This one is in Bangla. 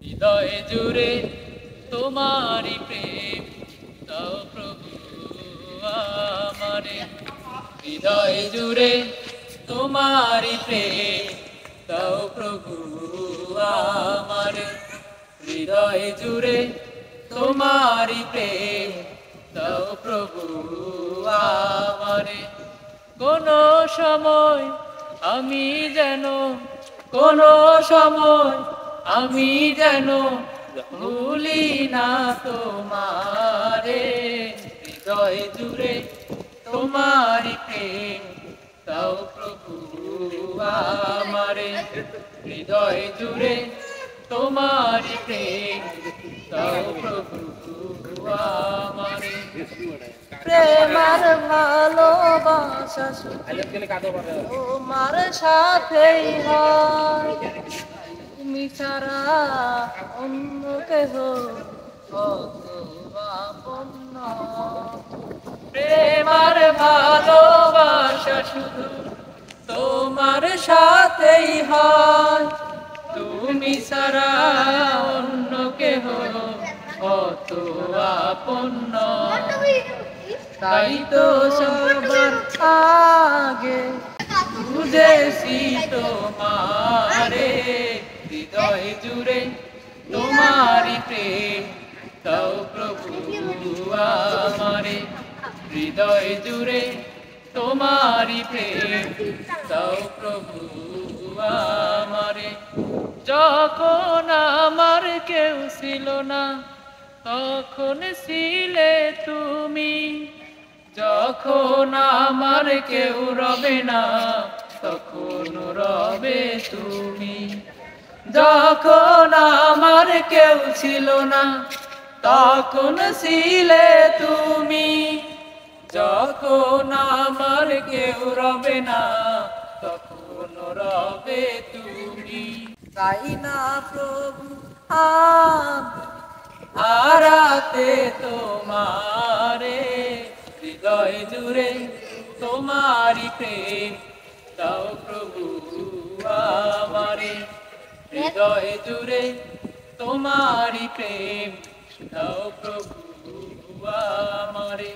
হৃদয় জুড়ে তোমারি প্রেম দাও প্রভু আমারে। হৃদয় জুড়ে তোমারি প্রেম দাও প্রভু আমারে। হৃদয় জুড়ে তোমারি প্রেম দাও প্রভু আমারে। কোন সময় আমি যেন কোন সময় আমি যেন ভুলি না তোমারে। হৃদয় জুড়ে তোমারি প্রেম দাও প্রভু আমারে। হৃদয় জুড়ে তোমারি প্রেম দাও প্রভু আমারে। প্রেমার ভালোবাসা তোমার সাথেই হয়, তুমি ছাড়া অন্য কেহ আপন নয়। প্রেমার ভালোবাসা শুধু তোমার সাথেই হয়, তুমি ছাড়া অন্য কেহ কত আপন নয়। তাই তো সবার আগে বুঝেছি তোমারে। হৃদয় জুড়ে তোমারি প্রেম দাও প্রভু আমারে। হৃদয় জুড়ে তোমারি প্রেম দাও প্রভু আমারে। যখন আমার কেউ ছিল না তখন ছিলে তুমি, যখন আমার কেউ রবে না তখন রবে তুমি। যখন আমার কেউ ছিল না তখন ছিলে তুমি, যখন আমার কেউ রবে না তখন রবে তুমি। তাই না প্রভু আমি হারাতে তোমারে। হৃদয় জুড়ে তোমারি প্রেম দাও প্রভু আমারে। হৃদয় জুড়ে তোমারি প্রেম দাও প্রভু আমারে।